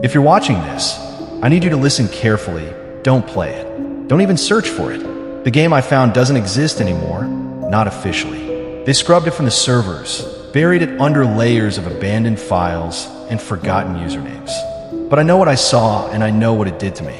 If you're watching this, I need you to listen carefully. Don't play it. Don't even search for it. The game I found doesn't exist anymore, not officially. They scrubbed it from the servers, buried it under layers of abandoned files and forgotten usernames. But I know what I saw and I know what it did to me.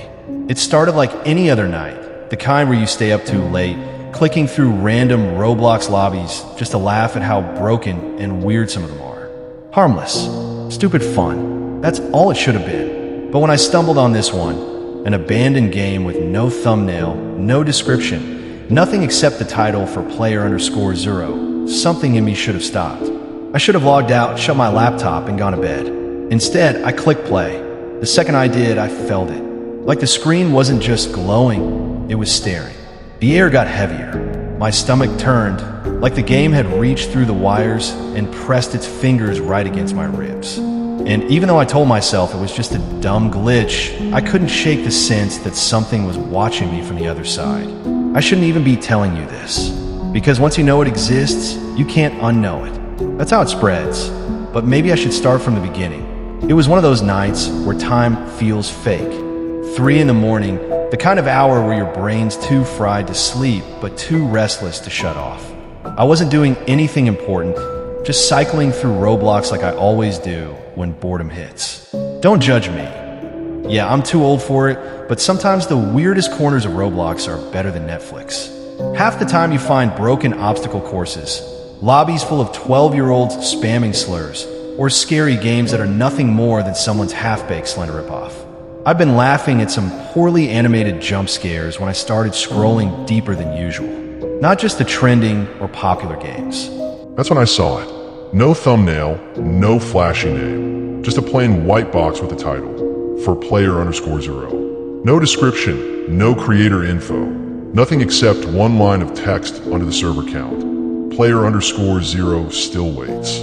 It started like any other night, the kind where you stay up too late, clicking through random Roblox lobbies just to laugh at how broken and weird some of them are. Harmless, stupid fun. That's all it should have been. But when I stumbled on this one, an abandoned game with no thumbnail, no description, nothing except the title for player_0, something in me should have stopped. I should have logged out, shut my laptop, and gone to bed. Instead, I clicked play. The second I did, I felt it. Like the screen wasn't just glowing, it was staring. The air got heavier. My stomach turned, like the game had reached through the wires and pressed its fingers right against my ribs. And even though I told myself it was just a dumb glitch, I couldn't shake the sense that something was watching me from the other side. I shouldn't even be telling you this, because once you know it exists, you can't unknow it. That's how it spreads. But maybe I should start from the beginning. It was one of those nights where time feels fake. 3 in the morning, the kind of hour where your brain's too fried to sleep, but too restless to shut off. I wasn't doing anything important, just cycling through Roblox like I always do when boredom hits. Don't judge me. Yeah, I'm too old for it, but sometimes the weirdest corners of Roblox are better than Netflix. Half the time you find broken obstacle courses, lobbies full of 12-year-olds spamming slurs, or scary games that are nothing more than someone's half-baked Slender ripoff. I've been laughing at some poorly animated jump scares when I started scrolling deeper than usual. Not just the trending or popular games. That's when I saw it. No thumbnail, no flashy name. Just a plain white box with a title. For player_0. No description, no creator info. Nothing except one line of text under the server count. Player_0 still waits.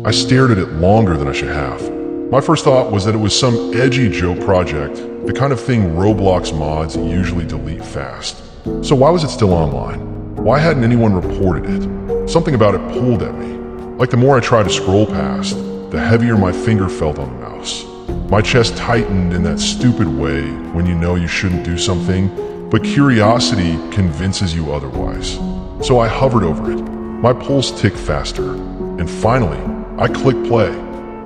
I stared at it longer than I should have. My first thought was that it was some edgy joke project, the kind of thing Roblox mods usually delete fast. So why was it still online? Why hadn't anyone reported it? Something about it pulled at me. Like the more I tried to scroll past, the heavier my finger felt on the mouse. My chest tightened in that stupid way when you know you shouldn't do something, but curiosity convinces you otherwise. So I hovered over it. My pulse ticked faster, and finally, I clicked play.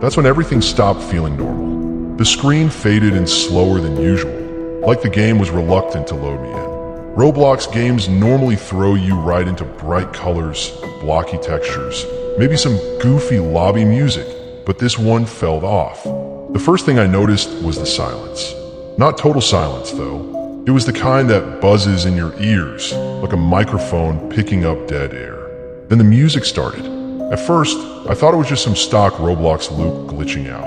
That's when everything stopped feeling normal. The screen faded in slower than usual, like the game was reluctant to load me in. Roblox games normally throw you right into bright colors, blocky textures, maybe some goofy lobby music, but this one felt off. The first thing I noticed was the silence. Not total silence, though. It was the kind that buzzes in your ears, like a microphone picking up dead air. Then the music started. At first, I thought it was just some stock Roblox loop glitching out.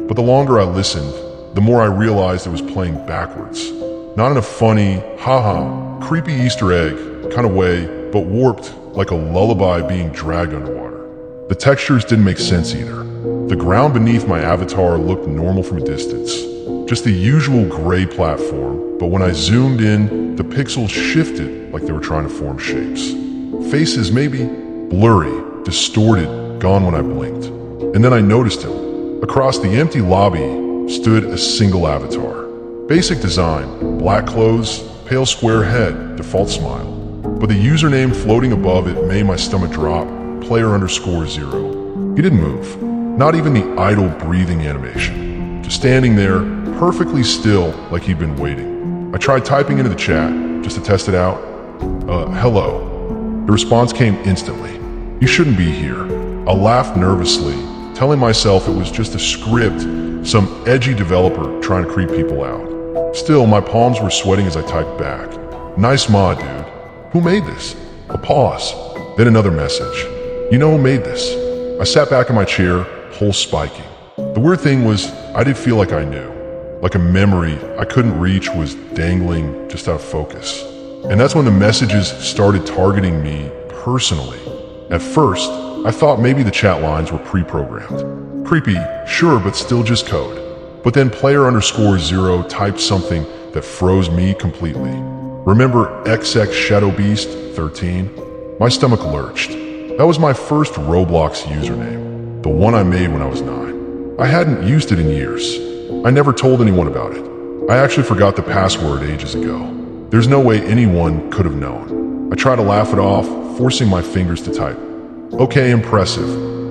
But the longer I listened, the more I realized it was playing backwards. Not in a funny, haha, creepy Easter egg kind of way, but warped like a lullaby being dragged underwater. The textures didn't make sense either. The ground beneath my avatar looked normal from a distance. Just the usual gray platform, but when I zoomed in, the pixels shifted like they were trying to form shapes. Faces maybe blurry, distorted, gone when I blinked. And then I noticed him. Across the empty lobby stood a single avatar. Basic design, black clothes, pale square head, default smile. But the username floating above it made my stomach drop, player_0. He didn't move, not even the idle breathing animation. Just standing there, perfectly still like he'd been waiting. I tried typing into the chat, just to test it out. Hello. The response came instantly. You shouldn't be here. I laughed nervously, telling myself it was just a script, some edgy developer trying to creep people out. Still, my palms were sweating as I typed back. Nice mod, dude. Who made this? A pause. Then another message. You know who made this? I sat back in my chair, pulse spiking. The weird thing was, I did feel like I knew. Like a memory I couldn't reach was dangling just out of focus. And that's when the messages started targeting me personally. At first, I thought maybe the chat lines were pre-programmed. Creepy, sure, but still just code. But then player_0 typed something that froze me completely. Remember XX Shadow Beast 13? My stomach lurched. That was my first Roblox username, the one I made when I was 9. I hadn't used it in years. I never told anyone about it. I actually forgot the password ages ago. There's no way anyone could have known. I try to laugh it off, forcing my fingers to type. Okay, impressive.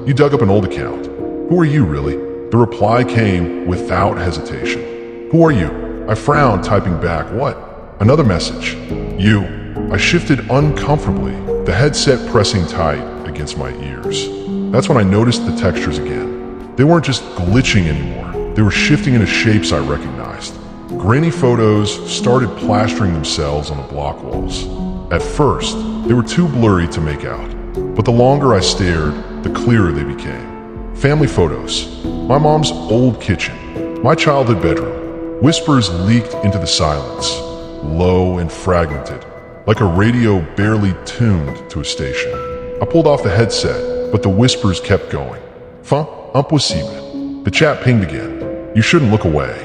You dug up an old account. Who are you, really? The reply came without hesitation. Who are you? I frowned, typing back, what? Another message. You. I shifted uncomfortably, the headset pressing tight against my ears. That's when I noticed the textures again. They weren't just glitching anymore. They were shifting into shapes I recognized. Grainy photos started plastering themselves on the block walls. At first, they were too blurry to make out, but the longer I stared, the clearer they became. Family photos. My mom's old kitchen. My childhood bedroom. Whispers leaked into the silence, low and fragmented, like a radio barely tuned to a station. I pulled off the headset, but the whispers kept going. Impossible. The chat pinged again. You shouldn't look away.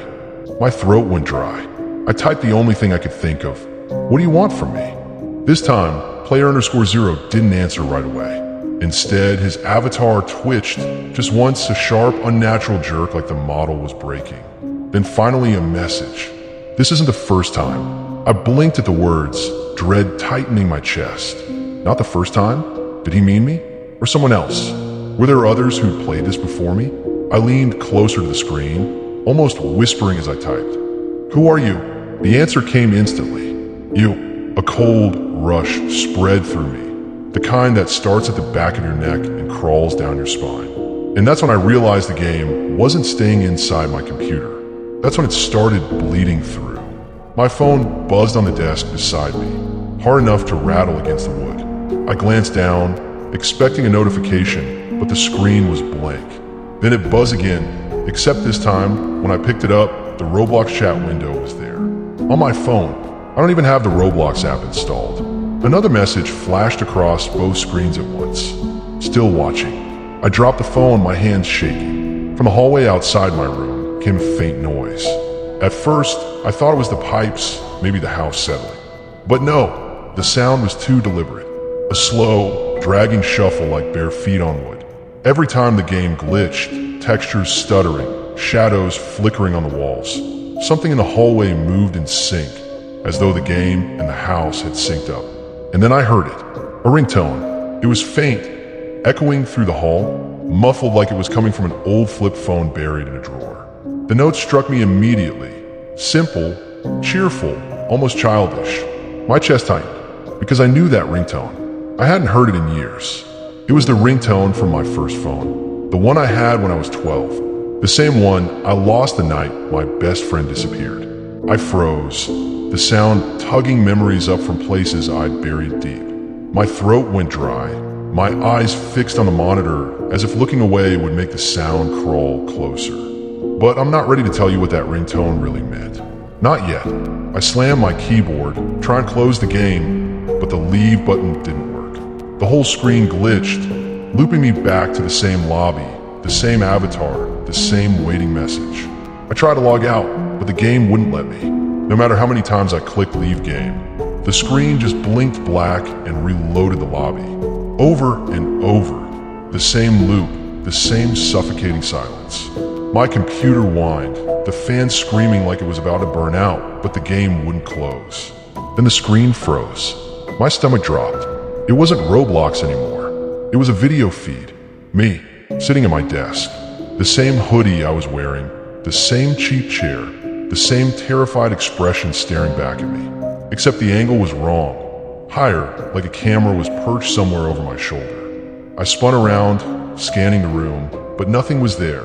My throat went dry. I typed the only thing I could think of. What do you want from me? This time, player_0 didn't answer right away. Instead, his avatar twitched, just once a sharp, unnatural jerk like the model was breaking. Then finally a message. This isn't the first time. I blinked at the words, dread tightening my chest. Not the first time? Did he mean me? Or someone else? Were there others who'd played this before me? I leaned closer to the screen, almost whispering as I typed. Who are you? The answer came instantly. You. A cold rush spread through me. The kind that starts at the back of your neck and crawls down your spine. And that's when I realized the game wasn't staying inside my computer. That's when it started bleeding through. My phone buzzed on the desk beside me, hard enough to rattle against the wood. I glanced down, expecting a notification, but the screen was blank. Then it buzzed again, except this time, when I picked it up, the Roblox chat window was there. On my phone, I don't even have the Roblox app installed. Another message flashed across both screens at once. Still watching. I dropped the phone, my hands shaking. From the hallway outside my room came a faint noise. At first, I thought it was the pipes, maybe the house settling. But no, the sound was too deliberate. A slow, dragging shuffle like bare feet on wood. Every time the game glitched, textures stuttering, shadows flickering on the walls. Something in the hallway moved in sync, as though the game and the house had synced up. And then I heard it. A ringtone. It was faint, echoing through the hall, muffled like it was coming from an old flip phone buried in a drawer. The note struck me immediately. Simple, cheerful, almost childish. My chest tightened, because I knew that ringtone. I hadn't heard it in years. It was the ringtone from my first phone, the one I had when I was 12. The same one I lost the night my best friend disappeared. I froze, the sound tugging memories up from places I'd buried deep. My throat went dry, my eyes fixed on the monitor as if looking away would make the sound crawl closer. But I'm not ready to tell you what that ringtone really meant. Not yet. I slammed my keyboard, trying to close the game, but the leave button didn't work. The whole screen glitched, looping me back to the same lobby, the same avatar, the same waiting message. I tried to log out, but the game wouldn't let me. No matter how many times I clicked leave game, the screen just blinked black and reloaded the lobby. Over and over, the same loop, the same suffocating silence. My computer whined, the fan screaming like it was about to burn out, but the game wouldn't close. Then the screen froze. My stomach dropped. It wasn't Roblox anymore. It was a video feed. Me, sitting at my desk. The same hoodie I was wearing, the same cheap chair, the same terrified expression staring back at me. Except the angle was wrong. Higher, like a camera was perched somewhere over my shoulder. I spun around, scanning the room, but nothing was there.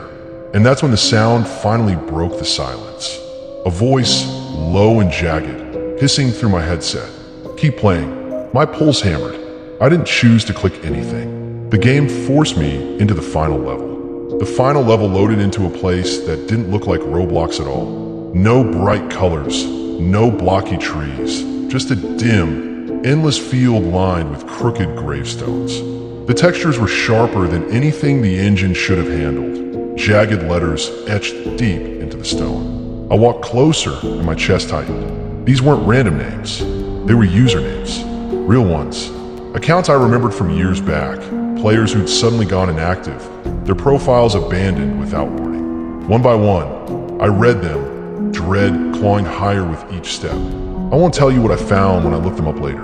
And that's when the sound finally broke the silence. A voice, low and jagged, hissing through my headset. Keep playing. My pulse hammered. I didn't choose to click anything. The game forced me into the final level. The final level loaded into a place that didn't look like Roblox at all. No bright colors, no blocky trees, just a dim, endless field lined with crooked gravestones. The textures were sharper than anything the engine should have handled, jagged letters etched deep into the stone. I walked closer and my chest tightened. These weren't random names, they were usernames, real ones. Accounts I remembered from years back, players who'd suddenly gone inactive, their profiles abandoned without warning. One by one, I read them, dread clawing higher with each step. I won't tell you what I found when I looked them up later.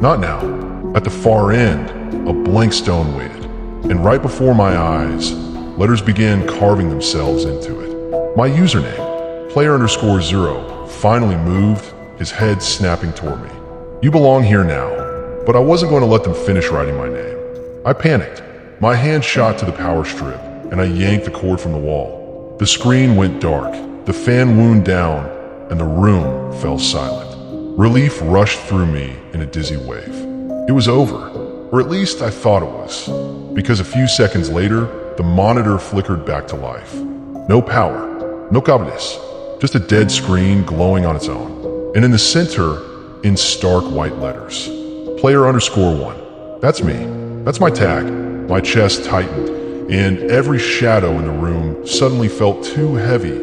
Not now. At the far end, a blank stone waited, and right before my eyes, letters began carving themselves into it. My username, player_0, finally moved, his head snapping toward me. You belong here now, but I wasn't going to let them finish writing my name. I panicked. My hand shot to the power strip, and I yanked the cord from the wall. The screen went dark, the fan wound down, and the room fell silent. Relief rushed through me in a dizzy wave. It was over, or at least I thought it was, because a few seconds later, the monitor flickered back to life. No power, no cables, just a dead screen glowing on its own. And in the center, in stark white letters, player_1. That's me. That's my tag. My chest tightened, and every shadow in the room suddenly felt too heavy,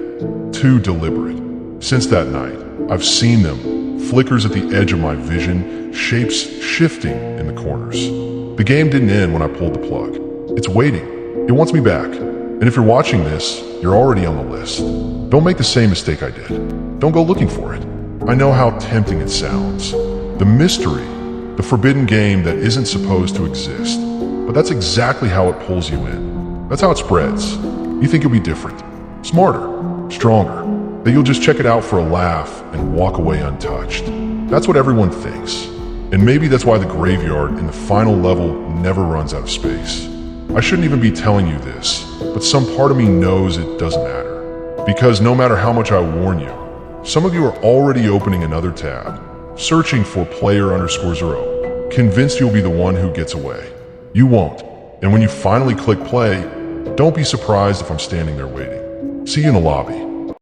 too deliberate. Since that night, I've seen them, flickers at the edge of my vision, shapes shifting in the corners. The game didn't end when I pulled the plug. It's waiting. It wants me back. And if you're watching this, you're already on the list. Don't make the same mistake I did. Don't go looking for it. I know how tempting it sounds. The mystery, the forbidden game that isn't supposed to exist. But that's exactly how it pulls you in. That's how it spreads. You think you'll be different, smarter, stronger, that you'll just check it out for a laugh and walk away untouched. That's what everyone thinks. And maybe that's why the graveyard in the final level never runs out of space. I shouldn't even be telling you this, but some part of me knows it doesn't matter. Because no matter how much I warn you, some of you are already opening another tab, searching for player_0, convinced you'll be the one who gets away. You won't. And when you finally click play, don't be surprised if I'm standing there waiting. See you in the lobby.